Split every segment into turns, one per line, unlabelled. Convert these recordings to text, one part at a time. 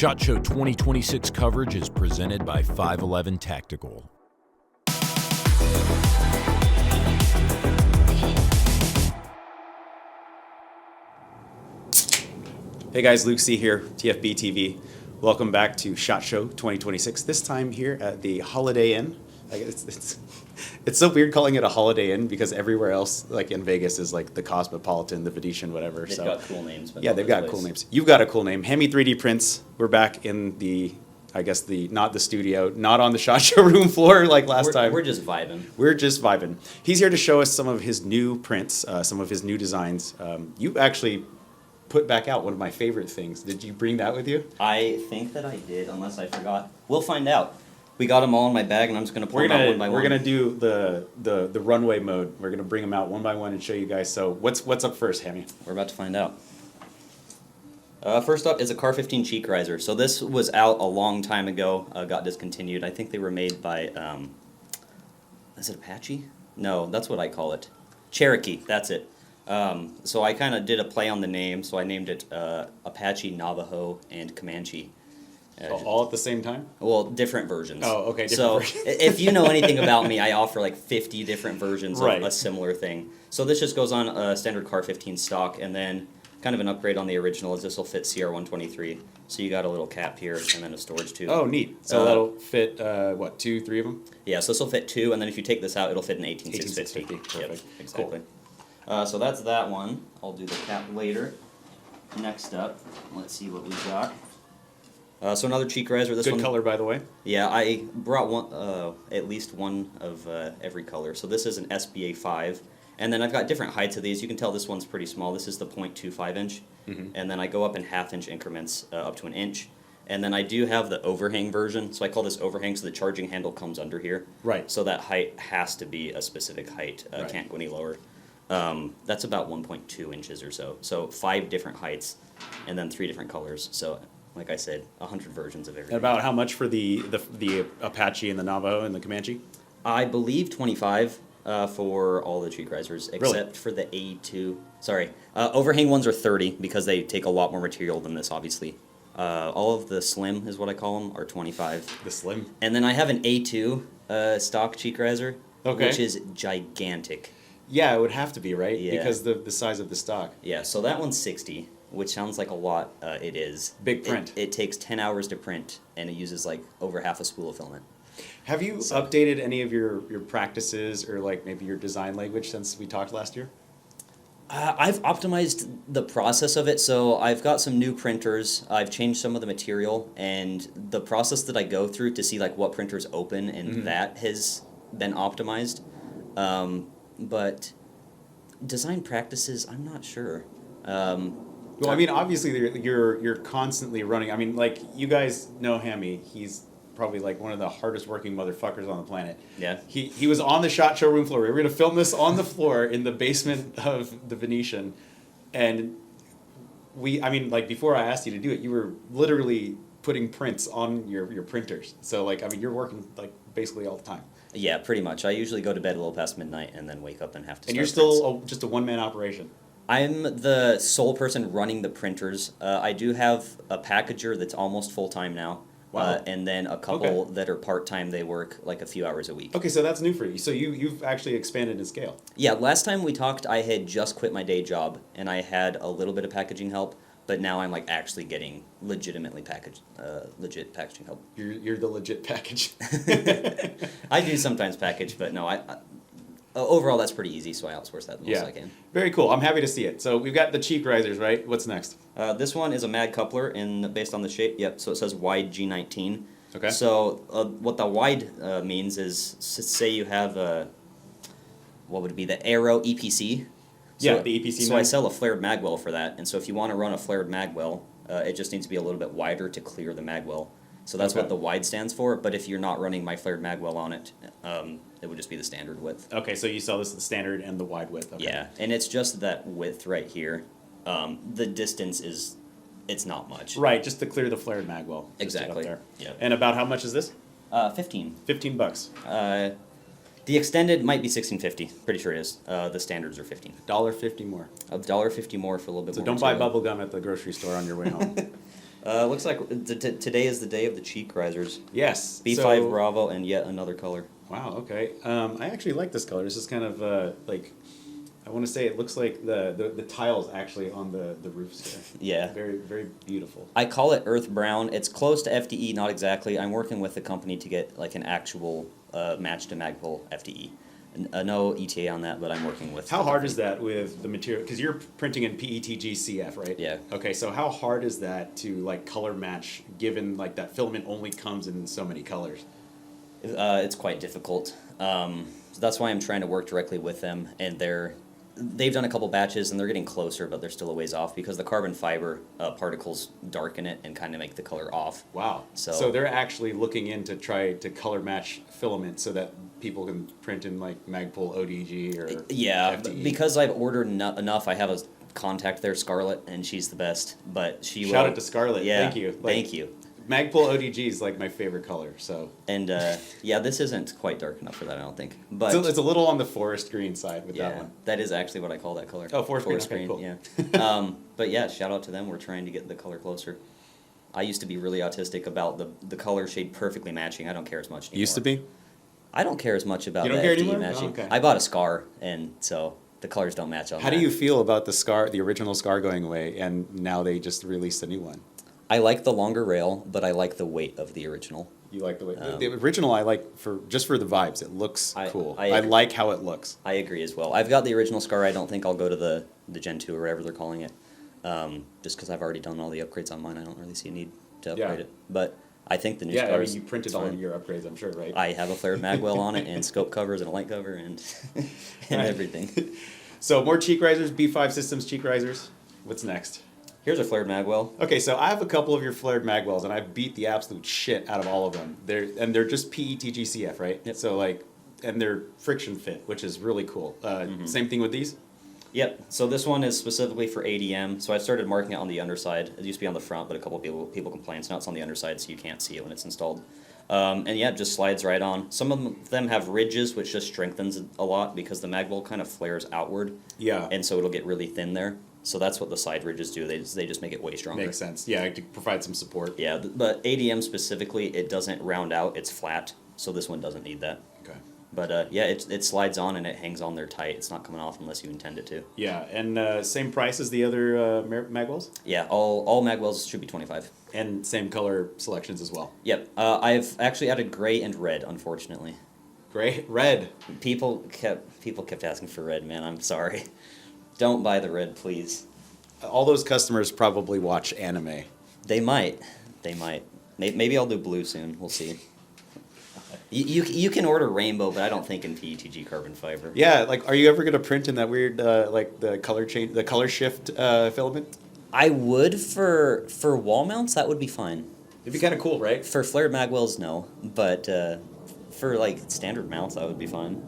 SHOT Show 2026 coverage is presented by 511 Tactical.
Hey guys, Luke C here, TFBTV. Welcome back to SHOT Show 2026. This time here at the Holiday Inn. It's so weird calling it a Holiday Inn because everywhere else, like in Vegas, is like the Cosmopolitan, the Venetian, whatever.
They've got cool names. But
yeah, they've got cool names. You've got a cool name, Hammy3DPrints. We're back in the, I guess not the studio, not on the SHOT Show room floor like last time.
We're just vibing.
We're just vibing. He's here to show us some of his new prints, some of his new designs. You actually put back out one of my favorite things. Did you bring that with you?
I think that I did, unless I forgot. We'll find out. We got them all in my bag, and I'm just going to pull them out one by one.
We're going to do the runway mode. We're going to bring them out one by one and show you guys. So what's up first, Hammy?
We're about to find out. First up is a Car 15 cheek riser. So this was out a long time ago, got discontinued. I think they were made by, is it Apache? No, that's what I call it. Cherokee, that's it. So I kind of did a play on the name, so I named it Apache, Navajo, and Comanche.
All at the same time?
Well, different versions.
Oh, okay,
different versions. If you know anything about me, I offer like 50 different versions of a similar thing. So this just goes on a standard Car 15 stock, and then kind of an upgrade on the original is this will fit CR123. So you got a little cap here, and then a storage tube.
Oh, neat. So that'll fit, what, 2, 3 of them?
Yeah, so this will fit 2, and then if you take this out, it'll fit an 18650.
Perfect.
Yep, exactly. Cool. So that's that one. I'll do the cap later. Next up, let's see what we got. So another cheek riser. This
Good
one,
color, by the way.
Yeah, I brought one, at least one of every color. So this is an SBA 5, and then I've got different heights of these. You can tell this one's pretty small. This is the .25 inch, and then I go up in half-inch increments up to an inch. And then I do have the overhang version, so I call this overhang, so the charging handle comes under here.
Right.
So that height has to be a specific height. Can't go any lower. That's about 1.2 inches or so. So 5 different heights, and then 3 different colors. So, like I said, 100 versions of everything.
And about how much for the Apache and the Navajo and the Comanche?
I believe 25 for all the cheek risers, except for the A2. Sorry, overhang ones are 30 because they take a lot more material than this, obviously. All of the slim is what I call them are 25.
The slim.
And then I have an A2 stock cheek riser, which is gigantic.
Yeah, it would have to be, right?
Yeah.
Because the size of the stock.
Yeah, so that one's 60, which sounds like a lot. It is.
Big print.
It takes 10 hours to print, and it uses like over half a spool of filament.
Have you updated any of your practices or like maybe your design language since we talked last year?
I've optimized the process of it, so I've got some new printers. I've changed some of the material, and the process that I go through to see like what printers open, and that has been optimized. But design practices, I'm not sure.
Well, I mean, obviously you're constantly running. I mean, like you guys know Hammy. He's probably like one of the hardest working motherfuckers on the planet.
Yeah.
He was on the SHOT Show room floor. We were going to film this on the floor in the basement of the Venetian, and I mean, like before I asked you to do it, you were literally putting prints on your printers. So like, I mean, you're working like basically all the time.
Yeah, pretty much. I usually go to bed a little past midnight and then wake up and have to.
And you're still just a one-man operation.
I'm the sole person running the printers. I do have a packager that's almost full-time now.
Wow.
And then a couple that are part-time. They work like a few hours a week.
Okay, so that's new for you. So you've actually expanded in scale.
Yeah, last time we talked, I had just quit my day job, and I had a little bit of packaging help, but now I'm like actually getting legit packaging help.
You're the legit package.
I do sometimes package, but no, I overall that's pretty easy, so I outsource that the most I can.
Very cool. I'm happy to see it. So we've got the cheek risers, right? What's next?
This one is a mag coupler based on the shape. Yep. So it says wide G19.
Okay.
So what the wide means is, say you have what would it be, the Arrow EPC. So,
the EPC.
So I sell a flared magwell for that, and so if you want to run a flared magwell, it just needs to be a little bit wider to clear the magwell. So that's what the wide stands for. But if you're not running my flared magwell on it, it would just be the standard width.
Okay, so you sell this the standard and the wide width. Okay.
Yeah, and it's just that width right here. The distance it's not much.
Right, just to clear the flared magwell.
Exactly.
There.
Yeah.
And about how much is this?
15.
$15.
The extended might be $16.50. Pretty sure it is. The standards are $15.
$1.50 more.
$1.50 more for a little bit more.
So don't buy bubble gum at the grocery store on your way home.
Looks like today is the day of the cheek risers.
Yes.
B5
so,
Bravo and yet another color.
Wow. Okay. I actually like this color. This is kind of like, I want to say it looks like the tiles actually on the roofs here.
Yeah.
Very very beautiful.
I call it earth brown. It's close to FDE, not exactly. I'm working with the company to get like an actual match to Magpul FDE. No ETA on that, but I'm working with.
How hard is that with the material? Because you're printing in PETG CF, right?
Yeah.
Okay, so how hard is that to like color match, given like that filament only comes in so many colors?
It's quite difficult. So that's why I'm trying to work directly with them, and they've done a couple batches and they're getting closer, but they're still a ways off because the carbon fiber particles darken it and kind of make the color off.
Wow. So they're actually looking in to try to color match filament so that people can print in like Magpul ODG or
yeah,
FDE.
because I've ordered enough. I have a contact there, Scarlett, and she's the best. But she
Shout out to Scarlett.
Yeah,
Thank you.
Thank you.
Magpul ODG is like my favorite color. So.
And yeah, this isn't quite dark enough for that, I don't think. But
It's a little on the forest green side with that
yeah,
one.
that is actually what I call that color.
Oh, forest green. Okay, cool.
Yeah. But yeah, shout out to them. We're trying to get the color closer. I used to be really autistic about the color shade perfectly matching. I don't care as much anymore.
Used to be?
I don't care as much about
You don't
the
care
FDE
anymore?
matching.
Oh, okay.
I bought a Scar, and so the colors don't match on
How
that.
do you feel about the Scar, the original Scar going away, and now they just released a new one?
I like the longer rail, but I like the weight of the original.
You like the way the original? I like just for the vibes. It looks cool. I
agree.
like how it looks.
I agree as well. I've got the original Scar. I don't think I'll go to the Gen 2 or whatever they're calling it. Just because I've already done all the upgrades on mine, I don't really see a need to upgrade it. But I think the new
Yeah, I
Scar's
mean, you printed all your upgrades, I'm sure, right?
I have a flared magwell on it, and scope covers, and a light cover, and and
Right.
everything.
So more cheek risers, B5 Systems cheek risers. What's next?
Here's a flared magwell.
Okay, so I have a couple of your flared magwells, and I beat the absolute shit out of all of them. They're just PETG CF, right?
Yep.
So like, and they're friction fit, which is really cool. Same thing with these.
Yep. So this one is specifically for ADM. So I started marking it on the underside. It used to be on the front, but a couple of people complained. So now it's on the underside, so you can't see it when it's installed. And yeah, it just slides right on. Some of them have ridges, which just strengthens a lot because the magwell kind of flares outward.
Yeah.
And so it'll get really thin there. So that's what the side ridges do. They just make it way stronger.
Makes sense. Yeah, to provide some support.
Yeah, but ADM specifically, it doesn't round out. It's flat. So this one doesn't need that.
Okay.
But yeah, it slides on and it hangs on there tight. It's not coming off unless you intend it to.
Yeah, and same price as the other magwells?
Yeah, all magwells should be 25.
And same color selections as well.
Yep. I've actually added gray and red, unfortunately.
Gray, red.
People kept asking for red, man. I'm sorry. Don't buy the red, please.
All those customers probably watch anime.
They might. Maybe I'll do blue soon. We'll see. You can order rainbow, but I don't think in PETG carbon fiber.
Yeah, like, are you ever gonna print in that weird like the color shift filament?
I would for wall mounts. That would be fine.
It'd be kind of cool, right?
For flared magwells, no. But for like standard mounts, that would be fine.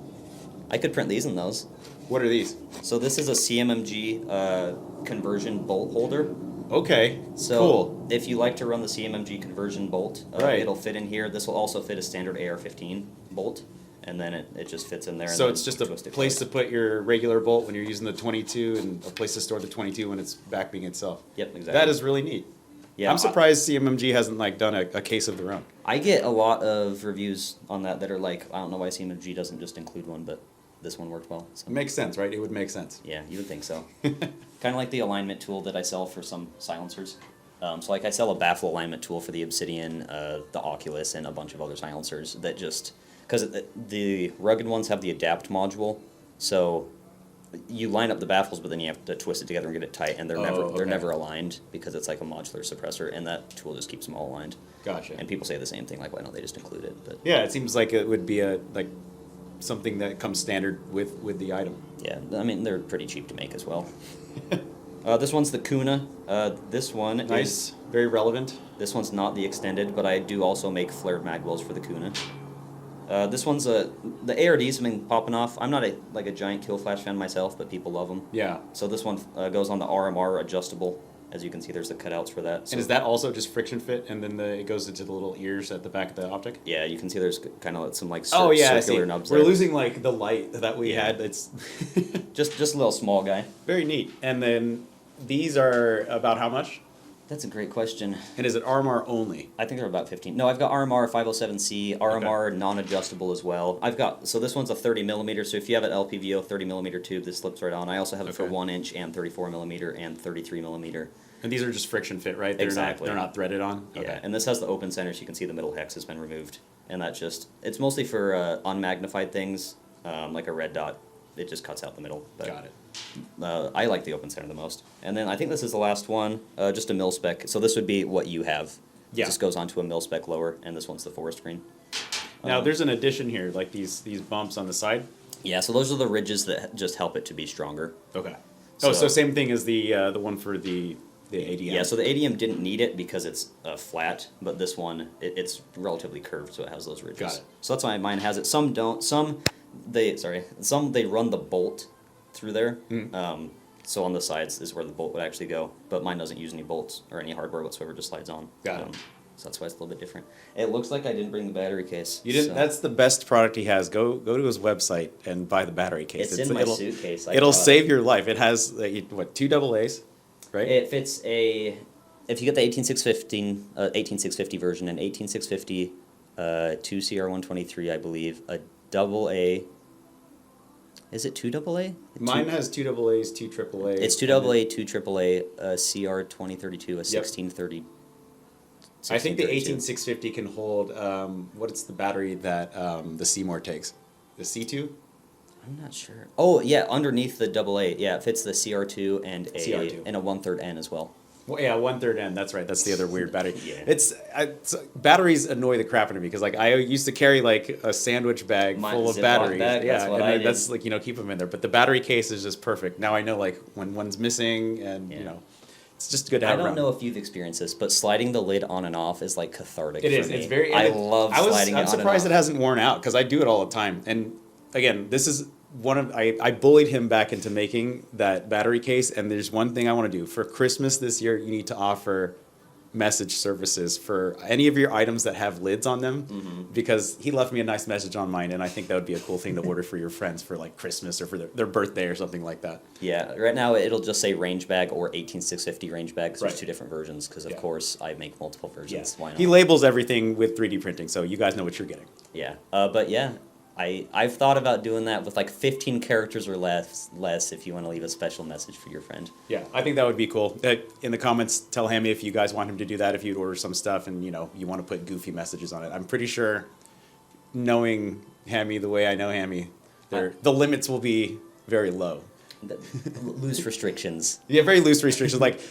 I could print these in those.
What are these?
So this is a CMMG conversion bolt holder.
Okay,
So
cool.
if you like to run the CMMG conversion bolt,
Right.
it'll fit in here. This will also fit a standard AR-15 bolt, and then it just fits in there.
So
and
it's
then
just a
twist it
place
closed.
to put your regular bolt when you're using the 22, and a place to store the 22 when it's backing itself.
Yep, exactly.
That is really neat.
Yeah,
I'm surprised CMMG hasn't like done a case of their own.
I get a lot of reviews on that are like, I don't know why CMMG doesn't just include one, but this one worked well. So.
It makes sense, right? It would make sense.
Yeah, you would think so. Kind of like the alignment tool that I sell for some silencers. So like I sell a baffle alignment tool for the Obsidian, the Oculus, and a bunch of other silencers that just, because the rugged ones have the adapt module, so you line up the baffles, but then you have to twist it together and get it tight, and they're
okay.
never aligned because it's like a modular suppressor, and that tool just keeps them all aligned.
Gotcha.
And people say the same thing, like, why don't they just include it? But
Yeah, it seems like it would be like something that comes standard with the item.
yeah, I mean, they're pretty cheap to make as well. This one's the Kuna. This one
Nice,
is,
very relevant.
this one's not the extended, but I do also make flared magwells for the Kuna. This one's the ARDs have been popping off. I'm not a giant Kill Flash fan myself, but people love them.
Yeah.
So this one goes on the RMR adjustable. As you can see, there's the cutouts for that. So
And is that also just friction fit, and then it goes into the little ears at the back of the optic?
yeah, you can see there's kind of some like
Oh yeah, I see.
circular nubs
We're
there.
losing like the light that we
Yeah.
had. It's
Just a little small guy.
very neat. And then these are about how much?
That's a great question.
And is it RMR only?
I think they're about 15. No, I've got RMR 507C, RMR non-adjustable as well. I've got, so this one's a 30 millimeter, so if you have an LPVO 30 millimeter tube, this slips right on. I also have it for 1 inch and 34 millimeter and 33 millimeter.
And these are just friction fit, right? They're
Exactly.
They're not threaded on?
Yeah,
Okay.
and this has the open center, so you can see the middle hex has been removed. And that just, it's mostly for unmagnified things, like a red dot. It just cuts out the middle. But,
Got it.
I like the open center the most. And then I think this is the last one, just a mil spec. So this would be what you have.
Yeah.
It just goes onto a mil spec lower, and this one's the forest green.
Now, there's an addition here, like these bumps on the side.
Yeah, so those are the ridges that just help it to be stronger.
Okay. Oh, so
So-
same thing as the one for the ADM.
Yeah, so the ADM didn't need it because it's flat, but this one, it's relatively curved, so it has those ridges.
Got it.
So that's why mine has it. Some don't. Some they run the bolt through there. So on the sides is where the bolt would actually go, but mine doesn't use any bolts or any hardware whatsoever, just slides on.
Got it.
So that's why it's a little bit different. It looks like I didn't bring the battery case.
You didn't.
so-
That's the best product he has. Go to his website and buy the battery case.
It's in my suitcase. I
It'll
brought it.
save your life. It has what, 2 AA's, right?
It fits a. If you get the 18650 version and 18650, 2 CR123, I believe, a double A. Is it 2 AA?
Mine has 2 AA's, 2 AAA.
It's 2 AA, 2 AAA, a CR2032, a 1630.
I think the
1632.
18650 can hold what's the battery that the Seymour takes? The C2?
I'm not sure. Oh yeah, underneath the AA, yeah, it fits the CR2 and a
CR2.
and a 1/3 N as well.
Well, yeah, 1/3 N. That's right. That's the other weird battery.
Yeah.
Batteries annoy the crap out of me because like I used to carry like a sandwich bag
Mine-
full of
Ziploc
batteries.
bag,
Yeah,
that's what
and
I
then
did.
that's like keep them in there. But the battery case is just perfect. Now I know like when one's missing and
Yeah.
it's just good to
I
have
don't
around.
know if you've experienced this, but sliding the lid on and off is like cathartic.
It
for
is.
me.
It's very.
I love sliding it
I'm
on
surprised it
and off.
hasn't worn out because I do it all the time. And again, this is one of I bullied him back into making that battery case. And there's one thing I want to do for Christmas this year. You need to offer message services for any of your items that have lids on them because he left me a nice message on mine, and I think that would be a cool thing to order for your friends for like Christmas or for their birthday or something like that.
Yeah, right now it'll just say range bag or 18650 range bag because
Right.
there's two different versions. Because of
Yeah.
course I make multiple versions. Why not?
He labels everything with 3D printing, so you guys know what you're getting.
Yeah, but yeah, I've thought about doing that with like 15 characters or less if you want to leave a special message for your friend.
Yeah, I think that would be cool. In the comments, tell Hammy if you guys want him to do that, if you'd order some stuff and, you want to put goofy messages on it. I'm pretty sure, knowing Hammy the way I know Hammy, the limits will be very low.
Loose restrictions.
Yeah, very loose restrictions. What's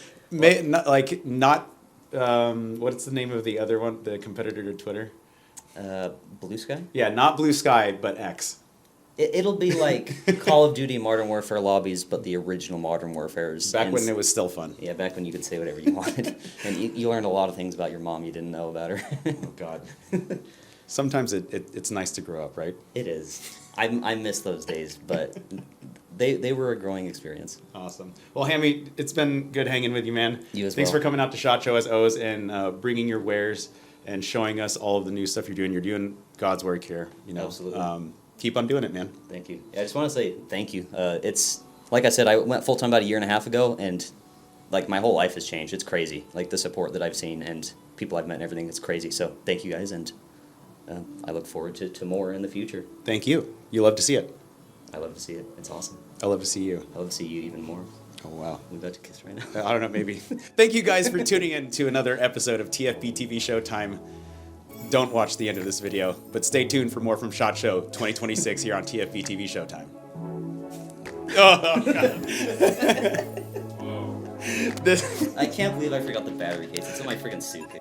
the name of the other one, the competitor to Twitter?
Blue Sky?
Yeah, not Blue Sky, but X.
It'll be like Call of Duty Modern Warfare lobbies, but the original Modern Warfares.
Back
And
when it was still fun.
Yeah, back when you could say whatever you wanted. And you learned a lot of things about your mom you didn't know about her.
Oh, God. Sometimes it's nice to grow up, right?
It is. I miss those days, but they were a growing experience.
Awesome. Well, Hammy, it's been good hanging with you, man.
You as
Thanks
well.
for coming out to SHOT Show as always and bringing your wares and showing us all of the new stuff you're doing. You're doing God's work here.
Absolutely.
Keep on doing it, man.
Thank you. I just want to say thank you. It's like I said, I went full time about a year and a half ago, and like my whole life has changed. It's crazy. Like the support that I've seen and people I've met and everything. It's crazy. So thank you guys, and I look forward to more in the future.
Thank you. You love to see it.
I love to see it. It's awesome.
I love to see you.
I love to see you even more.
Oh, wow.
We're about to kiss right now.
I don't know, maybe. Thank you guys for tuning in to another episode of TFBTV Showtime. Don't watch the end of this video, but stay tuned for more from SHOT Show 2026 here on TFBTV Showtime. Oh, God.
I can't believe I forgot the battery case. It's in my freaking suitcase.